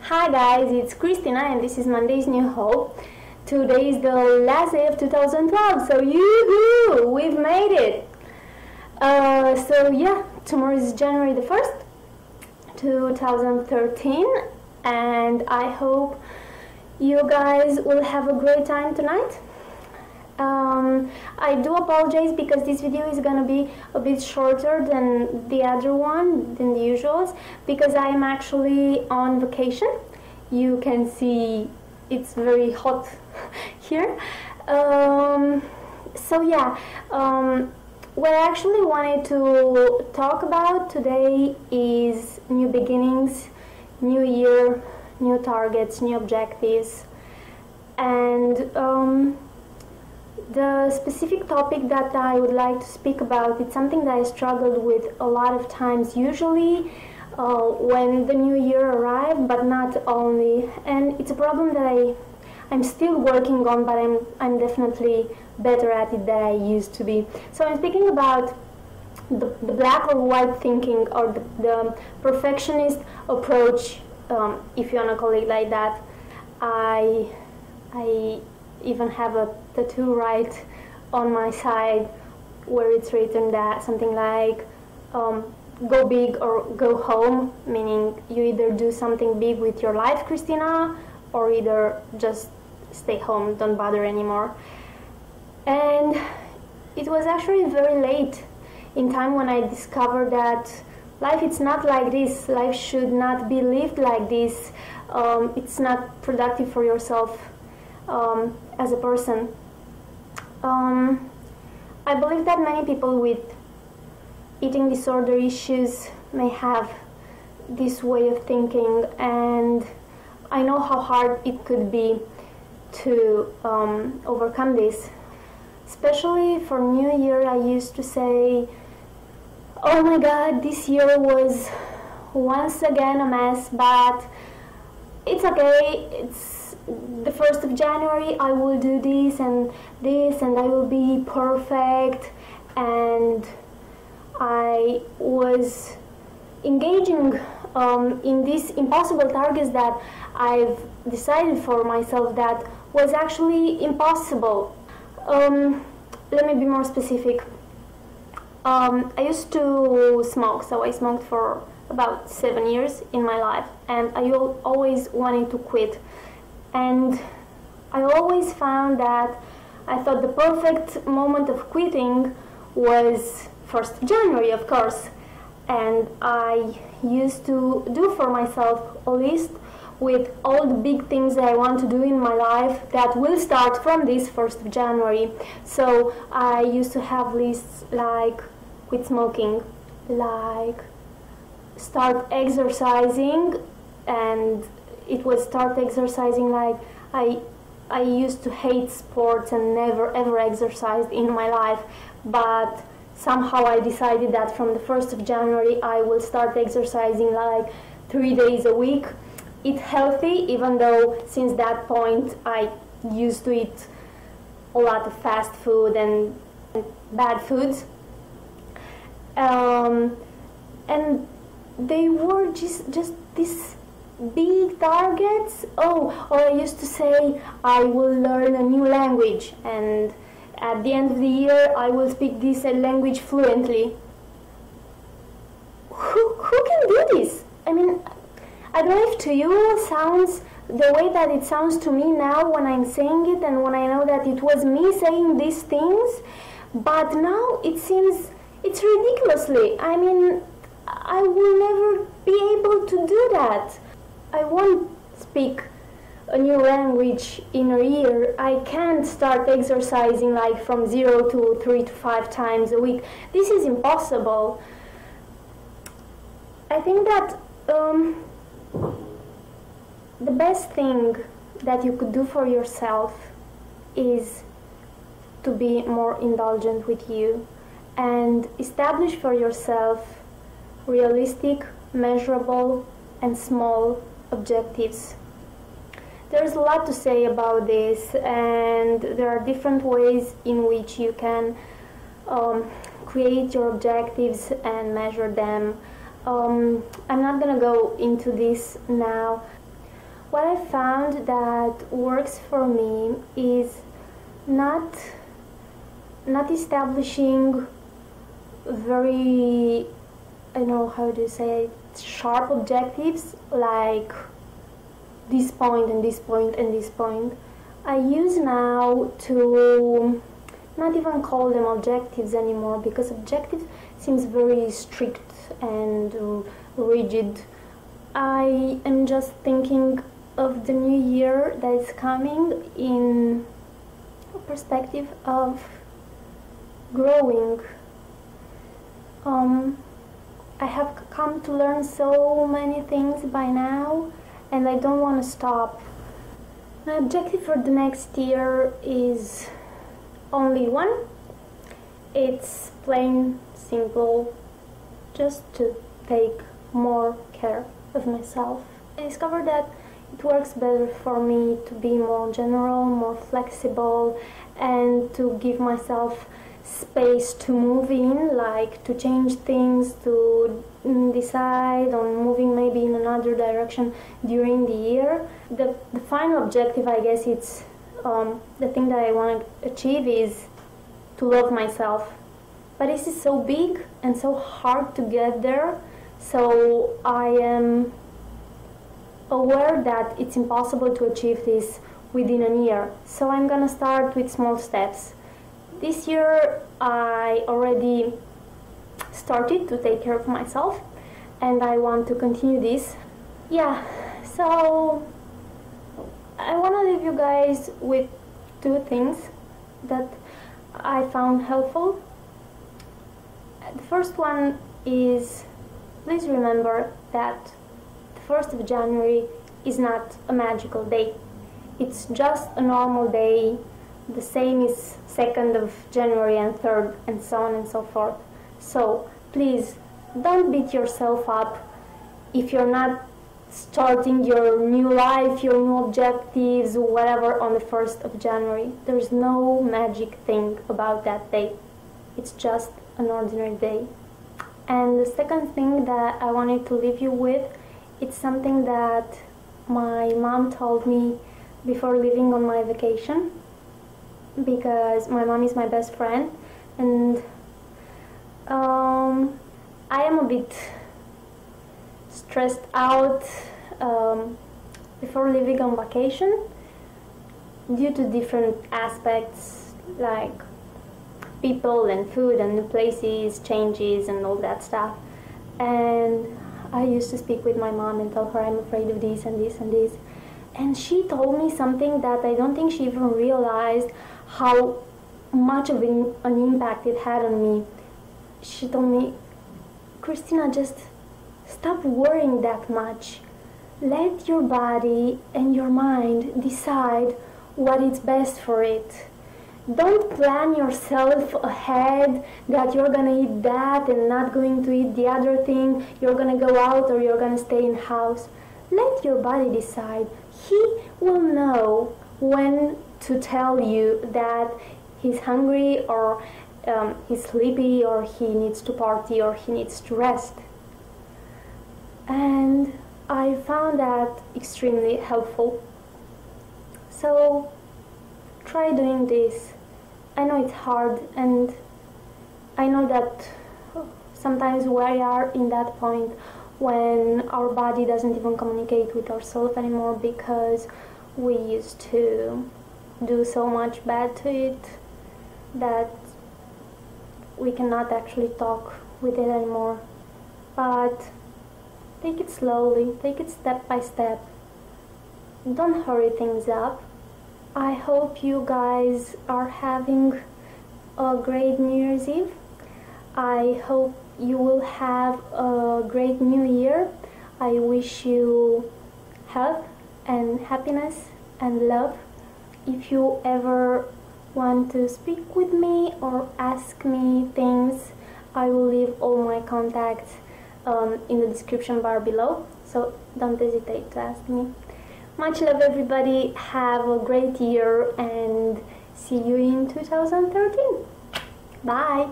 Hi guys, it's Christina and this is Monday's New Hope. Today is the last day of 2012, so yoo-hoo! We've made it! Tomorrow is January the 1st, 2013, and I hope you guys will have a great time tonight. I do apologize because this video is gonna be a bit shorter than the other one, than the usuals, because I am actually on vacation. You can see it's very hot here. What I actually wanted to talk about today is new beginnings, new year, new targets, new objectives, and the specific topic that I would like to speak about, it's something that I struggled with a lot of times, usually when the new year arrived, but not only. And it's a problem that I'm still working on, but I'm definitely better at it than I used to be. So I'm speaking about the black or white thinking, or the perfectionist approach, if you want to call it like that. I even have a tattoo right on my side where it's written that something like go big or go home, meaning you either do something big with your life, Christina, or either just stay home, don't bother anymore. And it was actually very late in time when I discovered that life is not like this. Life should not be lived like this. It's not productive for yourself as a person. I believe that many people with eating disorder issues may have this way of thinking, and I know how hard it could be to overcome this. Especially for New Year, I used to say, oh my God, this year was once again a mess, but it's okay, it's the 1st of January, I will do this and I will be perfect. And I was engaging in these impossible targets that I've decided for myself that was actually impossible. Let me be more specific. I used to smoke, so I smoked for about 7 years in my life, and I always wanted to quit. And I always found that I thought the perfect moment of quitting was 1st of January, of course. And I used to do for myself a list with all the big things that I want to do in my life that will start from this 1st of January. So I used to have lists like quit smoking, like start exercising, and it was start exercising like I used to hate sports and never ever exercised in my life, but somehow I decided that from the 1st of January I will start exercising like 3 days a week. Eat healthy, even though since that point I used to eat a lot of fast food and bad foods. And they were just these big targets. Or I used to say I will learn a new language, and at the end of the year I will speak this language fluently. Who can do this? I mean, I don't know if to you sounds the way that it sounds to me now when I'm saying it and when I know that it was me saying these things, but now it seems it's ridiculously. I mean, I will never be able to do that. I won't speak a new language in a year. I can't start exercising like from 0 to 3 to 5 times a week. This is impossible. I think that the best thing that you could do for yourself is to be more indulgent with you and establish for yourself realistic, measurable, and small objectives. There's a lot to say about this, and there are different ways in which you can create your objectives and measure them. I'm not gonna go into this now. what I found that works for me is not establishing very, I don't know how to say it, sharp objectives like this point and this point and this point. I use now to not even call them objectives anymore, because objectives seems very strict and rigid. I am just thinking of the new year that is coming in a perspective of growing. I have come to learn so many things by now, and I don't want to stop. My objective for the next year is only one. It's plain simple, just to take more care of myself. I discovered that it works better for me to be more general, more flexible, and to give myself space to move in, like to change things, to decide on moving maybe in another direction during the year. The final objective, I guess, it's the thing that I want to achieve is to love myself. But this is so big and so hard to get there, so I am aware that it's impossible to achieve this within a year. So I'm gonna start with small steps. This year I already started to take care of myself, and I want to continue this. Yeah, so I want to leave you guys with two things that I found helpful. The first one is, please remember that the 1st of January is not a magical day. It's just a normal day. The same is 2nd of January and 3rd, and so on and so forth. So please don't beat yourself up if you're not starting your new life, your new objectives, whatever, on the 1st of January. There's no magic thing about that day. It's just an ordinary day. And the second thing that I wanted to leave you with, it's something that my mom told me before leaving on my vacation, because my mom is my best friend, and I am a bit stressed out before leaving on vacation due to different aspects like people and food and new places, changes and all that stuff. And I used to speak with my mom and tell her I'm afraid of this and this and this, and she told me something that I don't think she even realized how much of an impact it had on me. She told me, Christina, just stop worrying that much. Let your body and your mind decide what is best for it. Don't plan yourself ahead that you're gonna eat that and not going to eat the other thing, you're gonna go out or you're gonna stay in house. Let your body decide. He will know when to tell you that he's hungry or he's sleepy or he needs to party or he needs to rest. And I found that extremely helpful. So try doing this. I know it's hard, and I know that sometimes we are in that point when our body doesn't even communicate with ourselves anymore because we used to do so much bad to it that we cannot actually talk with it anymore. But take it slowly, take it step by step. Don't hurry things up. I hope you guys are having a great New Year's Eve. I hope you will have a great New Year. I wish you health and happiness and love. If you ever want to speak with me or ask me things, I will leave all my contacts in the description bar below, so don't hesitate to ask me. Much love, everybody. Have a great year and see you in 2013. Bye.